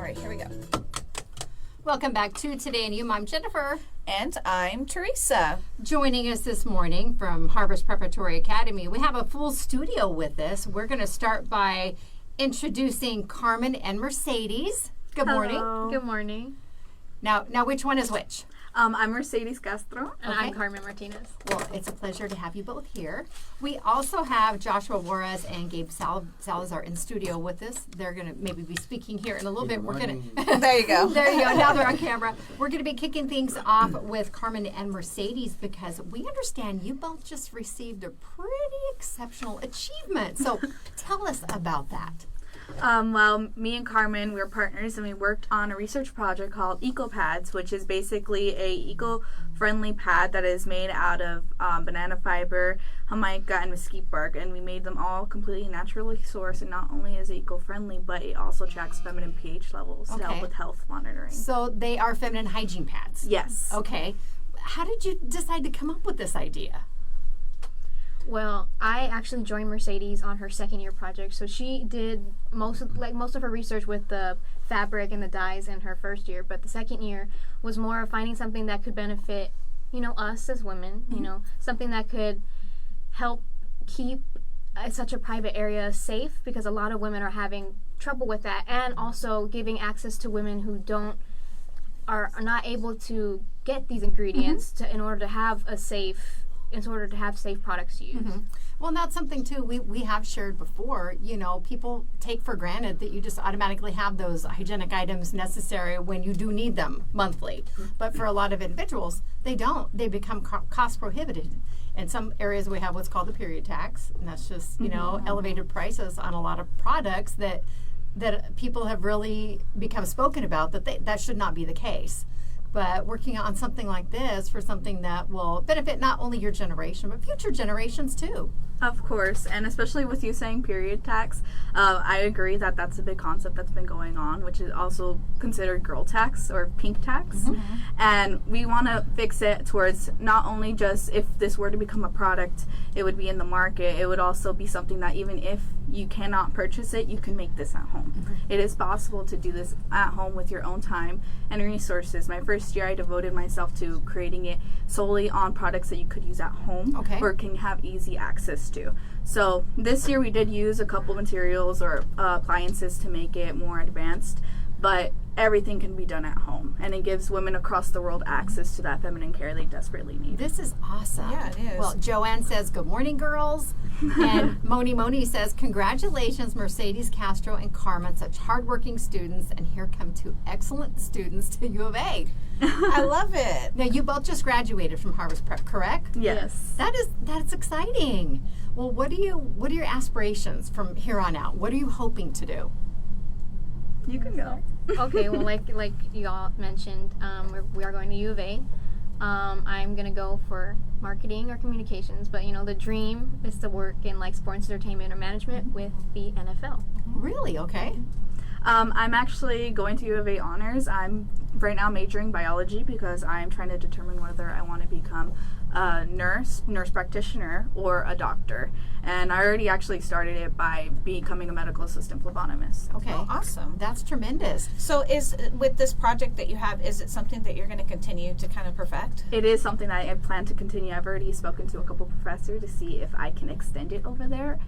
right, here we go. Welcome back to Today in You. I'm Jennifer. And I'm Teresa. Joining us this morning from Harvest Preparatory Academy, we have a full studio with us. We're going to start by introducing Carmen and Mercedes. Good morning. Hello. Good morning. Now, which one is which? I'm Mercedes Castro. And I'm Carmen Martinez. Well, it's a pleasure to have you both here. We also have Joshua Juarez and Gabe Salazar in studio with us. They're going to maybe be speaking here in a little bit. We're going to. There you go. There you go. Now they're on camera. We're going to be kicking things off with Carmen and Mercedes because we understand you both just received a pretty exceptional achievement. So tell us about that. Well, me and Carmen, we were partners, and we worked on a research project called EcoPads, which is basically a eco-friendly pad that is made out of banana fiber, jamaica, and mesquite bark, and we made them all completely naturally sourced. And not only is it eco-friendly, but it also tracks feminine pH levels to help with health monitoring. So they are feminine hygiene pads. Yes. Okay. How did you decide to come up with this idea? Well, I actually joined Mercedes on her second year project, so she did most of her research with the fabric and the dyes in her first year, but the second year was more of finding something that could benefit, us as women, something that could help keep such a private area safe, because a lot of women are having trouble with that, and also giving access to women who are not able to get these ingredients in order to have safe products to use. Well, and that's something too we have shared before. People take for granted that you just automatically have those hygienic items necessary when you do need them monthly. But for a lot of individuals, they don't. They become cost prohibited. In some areas, we have what's called the period tax, and that's just elevated prices on a lot of products that people have really become spoken about. That should not be the case. But working on something like this for something that will benefit not only your generation, but future generations too. Of course, and especially with you saying period tax, I agree that that's a big concept that's been going on, which is also considered girl tax or pink tax. And we want to fix it towards not only just if this were to become a product, it would be in the market, it would also be something that even if you cannot purchase it, you can make this at home. It is possible to do this at home with your own time and resources. My first year, I devoted myself to creating it solely on products that you could use at home or can have easy access to. So this year we did use a couple materials or appliances to make it more advanced, but everything can be done at home, and it gives women across the world access to that feminine care they desperately need. This is awesome. Yeah, it is. Well, Joanne says, good morning, girls. And Moni says, congratulations, Mercedes Castro and Carmen, such hardworking students. And here come two excellent students to U of A. I love it. Now, you both just graduated from Harvest Prep, correct? Yes. That's exciting. Well, what are your aspirations from here on out? What are you hoping to do? You can go. Okay, well, like y'all mentioned, we are going to U of A. I'm going to go for marketing or communications, but the dream is to work in sports entertainment or management with the NFL. Really? Okay. I'm actually going to U of A honors. I'm right now majoring biology because I'm trying to determine whether I want to become a nurse practitioner, or a doctor. And I already actually started it by becoming a medical assistant phlebotomist. Okay. Oh, awesome. That's tremendous. So with this project that you have, is it something that you're going to continue to kind of perfect? It is something that I plan to continue. I've already spoken to a couple professors to see if I can extend it over there,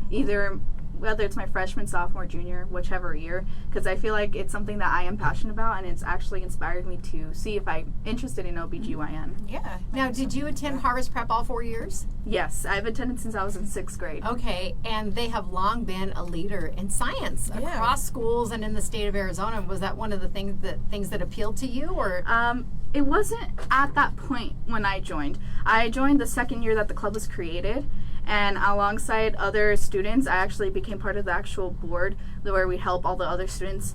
whether it's my freshman, sophomore, junior, whichever year, because I feel like it's something that I am passionate about, and it's actually inspired me to see if I'm interested in OBGYN. Yeah. Now, did you attend Harvest Prep all 4 years? Yes, I've attended since I was in 6th grade. Okay, and they have long been a leader in science across schools and in the state of Arizona. Was that one of the things that appealed to you, or? It wasn't at that point when I joined. I joined the second year that the club was created, and alongside other students, I actually became part of the actual board where we help all the other students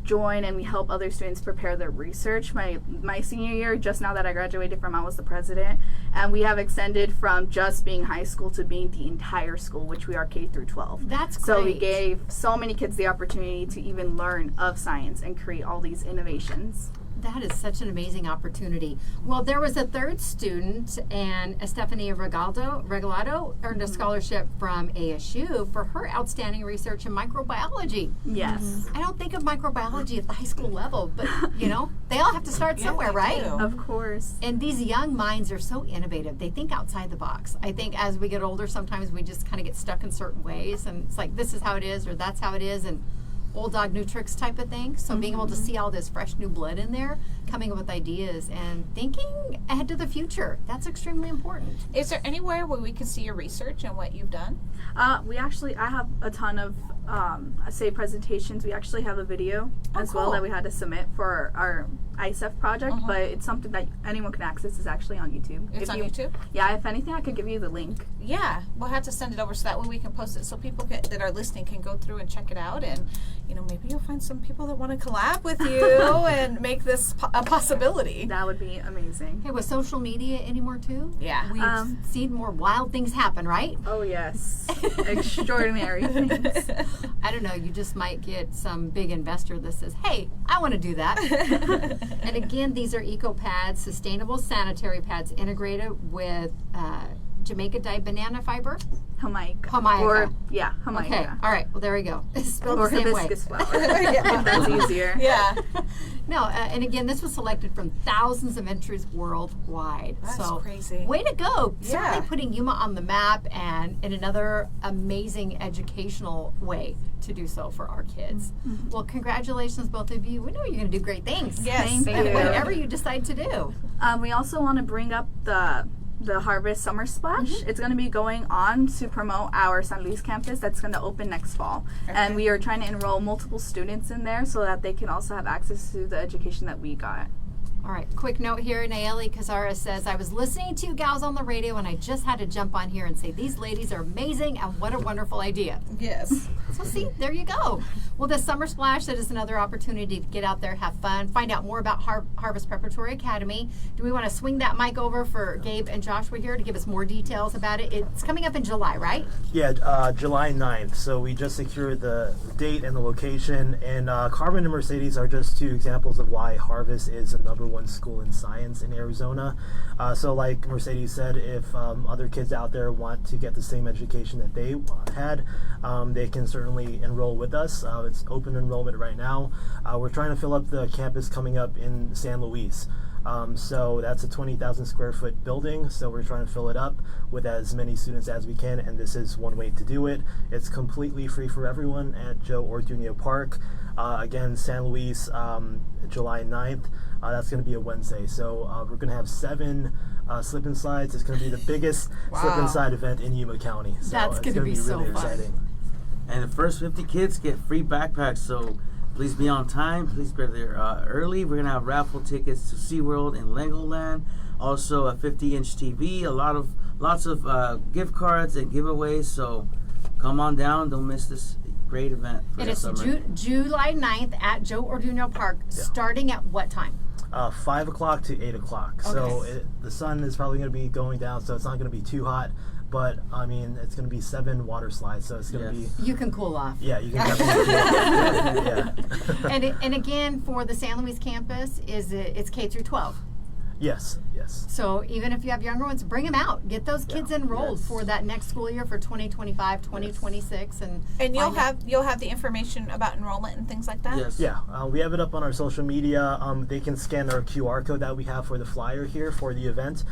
join, and we help other students prepare their research. My senior year, just now that I graduated from, I was the president, and we have extended from just being high school to being the entire school, which we are K through 12. That's great. So we gave so many kids the opportunity to even learn of science and create all these innovations. That is such an amazing opportunity. Well, there was a third student, and Estefania Regalado earned a scholarship from ASU for her outstanding research in microbiology. Yes. I don't think of microbiology at the high school level, but, you know, they all have to start somewhere, they right? do. Of course. And these young minds are so innovative. They think outside the box. I think as we get older, sometimes we just kind of get stuck in certain ways, and it's like, this is how it is, or that's how it is, and old dog, new tricks type of thing. So being able to see all this fresh new blood in there, coming up with ideas and thinking ahead to the future, that's extremely important. Is there anywhere where we can see your research and what you've done? I have a ton of essay presentations. We actually have a video as well cool. that we had to submit for our ISEF project, but it's something that anyone can access. It's actually on YouTube. It's on YouTube? Yeah, if anything, I could give you the link. Yeah, we'll have to send it over so that way we can post it so people that are listening can go through and check it out, and you know, maybe you'll find some people that want to collab with you and make this a possibility. That would be amazing. Hey, with social media anymore too? Yeah. We've seen more wild things happen, right? Oh, yes. Extraordinary things. I don't know, you just might get some big investor that says, hey, I want to do that. And again, these are eco pads, sustainable sanitary pads integrated with Jamaica dyed banana fiber. Jamaica. Jamaica. Or, yeah, Jamaica. Okay, all right, well, there we go. It's spelled Or the same way. hibiscus flower. If that's easier. Yeah. No, and again, this was selected from thousands of entries worldwide. That's so crazy. Way to go. Yeah. Certainly putting Yuma on the map, and in another amazing educational way to do so for our kids. Well, congratulations, both of you. We know you're going to do great things. Yes. Thank And you. whatever you decide to do. We also want to bring up the Harvest Summer Splash. It's going to be going on to promote our San Luis campus that's going to open next fall. And we are trying to enroll multiple students in there so that they can also have access to the education that we got. All right, quick note here. Nayeli Kazara says, I was listening to you gals on the radio and I just had to jump on here and say, these ladies are amazing and what a wonderful idea. Yes. So see, there you go. Well, the Summer Splash, that is another opportunity to get out there, have fun, find out more about Harvest Preparatory Academy. Do we want to swing that mic over for Gabe and Joshua here to give us more details about it? It's coming up in July, right? Yeah, July 9th. So we just secured the date and the location. And Carmen and Mercedes are just two examples of why Harvest is the #1 school in science in Arizona. So like Mercedes said, if other kids out there want to get the same education that they had, they can certainly enroll with us. It's open enrollment right now. We're trying to fill up the campus coming up in San Luis. So that's a 20,000 square foot building, so we're trying to fill it up with as many students as we can, and this is one way to do it. It's completely free for everyone at Joe Orduño Park. Again, San Luis, July 9th. That's going to be a Wednesday, so we're going to have 7 slip and slides. It's going to be the biggest slip and slide event in Yuma County. So That's it's going to be really so fun. exciting. And the first 50 kids get free backpacks, so please be on time. Please be there early. We're going to have raffle tickets to SeaWorld and Legoland. Also a 50-inch TV, lots of gift cards and giveaways, so come on down. Don't miss this great event for It the is summer. July 9th at Joe Orduño Park, starting at what time? 5 o'clock to 8 o'clock. So the sun is probably going to be going down, so it's not going to be too hot. But I mean, it's going to be 7 water slides, so it's going to be. You can cool off. Yeah, you can definitely. Yeah. And again, for the San Luis campus, it's K through 12. Yes. So even if you have younger ones, bring them out. Get those kids enrolled Yes. for that next school year for 2025, 2026, and And find you'll have the information about enrollment and things like that? Yes. Yeah, we have it up on our social media. They can scan our QR code that we have for the flyer here for the event.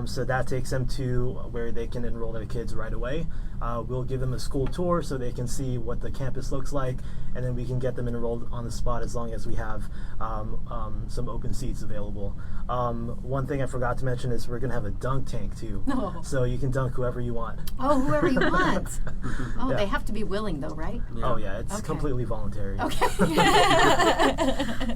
So that takes them to where they can enroll their kids right away. We'll give them a school tour so they can see what the campus looks like, and then we can get them enrolled on the spot as long as we have some open seats available. One thing I forgot to mention is we're going to have a dunk tank too. Oh. So you can dunk whoever you want. whoever you want. Oh, Yeah. they have to be willing though, right? Oh yeah, it's Okay. completely voluntary. Okay.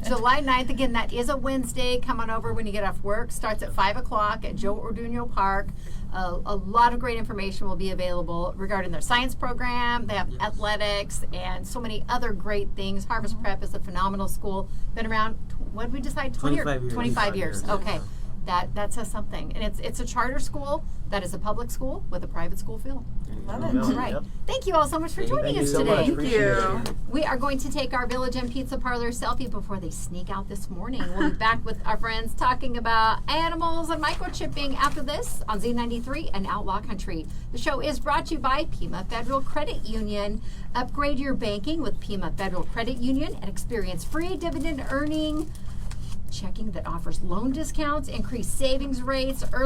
July 9th, again, that is a Wednesday. Come on over when you get off work. Starts at 5 o'clock at Joe Orduño Park. A lot of great information will be available regarding their science program. They have athletics and so many other great things. Harvest Prep is a phenomenal school. Been around, what did we decide? 25 years. 25 years. Okay. that says something. And it's a charter school that is a public school with a private school feel. Love There it. you go. All right. Yep. Thank you all so much for joining Thank you us so today. much. Appreciate you. it. We are going to take our Village and Pizza Parlor selfie before they sneak out this morning. We'll be back with our friends talking about animals and microchipping after this on Z93 and Outlaw Country. The show is brought to you by Pima Federal Credit Union. Upgrade your banking with Pima Federal Credit Union and experience free dividend earning checking that offers loan discounts, increased savings rates, early